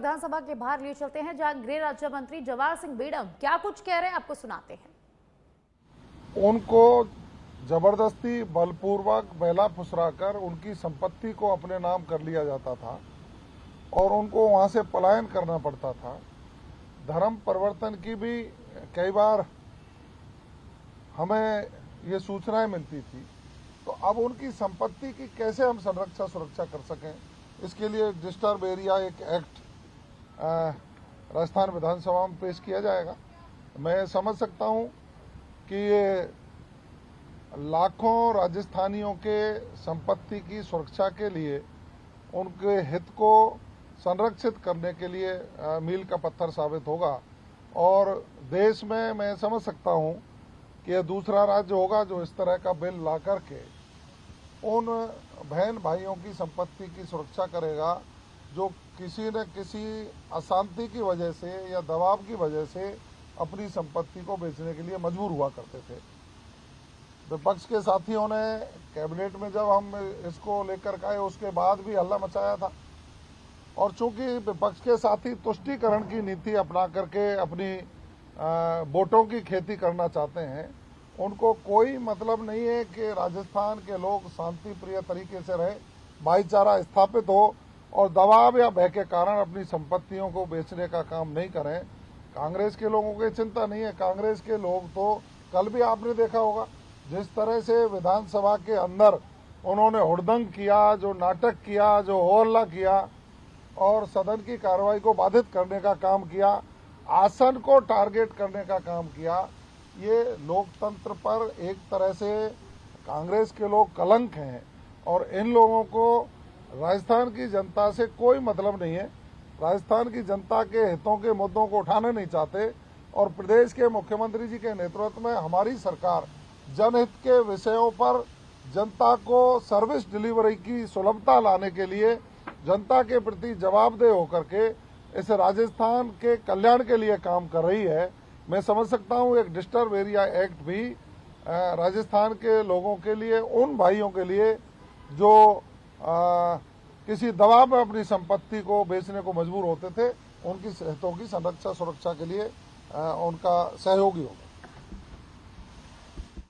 विधानसभा के बाहर लिए चलते हैं, जहां गृह राज्य मंत्री जवाहर सिंह बेड़म क्या कुछ कह रहे हैं, आपको सुनाते हैं। उनको जबरदस्ती बलपूर्वक बेला फुसराकर उनकी संपत्ति को अपने नाम कर लिया जाता था और उनको वहां से पलायन करना पड़ता था। धर्म परिवर्तन की भी कई बार हमें ये सूचनाएं मिलती थी। तो अब उनकी संपत्ति की कैसे हम सुरक्षा कर सकें, इसके लिए डिस्टर्ब एरिया एक एक्ट राजस्थान विधानसभा में पेश किया जाएगा। मैं समझ सकता हूं कि ये लाखों राजस्थानियों के संपत्ति की सुरक्षा के लिए, उनके हित को संरक्षित करने के लिए मील का पत्थर साबित होगा। और देश में मैं समझ सकता हूं कि यह दूसरा राज्य होगा जो इस तरह का बिल ला करके उन बहन भाइयों की संपत्ति की सुरक्षा करेगा जो किसी न किसी अशांति की वजह से या दबाव की वजह से अपनी संपत्ति को बेचने के लिए मजबूर हुआ करते थे। विपक्ष के साथियों ने कैबिनेट में जब हम इसको लेकर गए उसके बाद भी हल्ला मचाया था, और चूंकि विपक्ष के साथी तुष्टीकरण की नीति अपना करके अपनी वोटों की खेती करना चाहते हैं, उनको कोई मतलब नहीं है कि राजस्थान के लोग शांति प्रिय तरीके से रहे, भाईचारा स्थापित हो और दबाव या भय के कारण अपनी संपत्तियों को बेचने का काम नहीं करें। कांग्रेस के लोगों की चिंता नहीं है। कांग्रेस के लोग तो कल भी आपने देखा होगा जिस तरह से विधानसभा के अंदर उन्होंने हुड़दंग किया, जो नाटक किया, जो होहल्ला किया और सदन की कार्रवाई को बाधित करने का काम किया, आसन को टारगेट करने का काम किया। ये लोकतंत्र पर एक तरह से कांग्रेस के लोग कलंक हैं और इन लोगों को राजस्थान की जनता से कोई मतलब नहीं है। राजस्थान की जनता के हितों के मुद्दों को उठाना नहीं चाहते और प्रदेश के मुख्यमंत्री जी के नेतृत्व में हमारी सरकार जनहित के विषयों पर जनता को सर्विस डिलीवरी की सुलभता लाने के लिए जनता के प्रति जवाबदेह होकर के इस राजस्थान के कल्याण के लिए काम कर रही है। मैं समझ सकता हूं एक डिस्टर्ब एरिया एक्ट भी राजस्थान के लोगों के लिए, उन भाइयों के लिए जो किसी दबाव में अपनी संपत्ति को बेचने को मजबूर होते थे, उनकी हितों की संरक्षा सुरक्षा के लिए उनका सहयोगी होगा।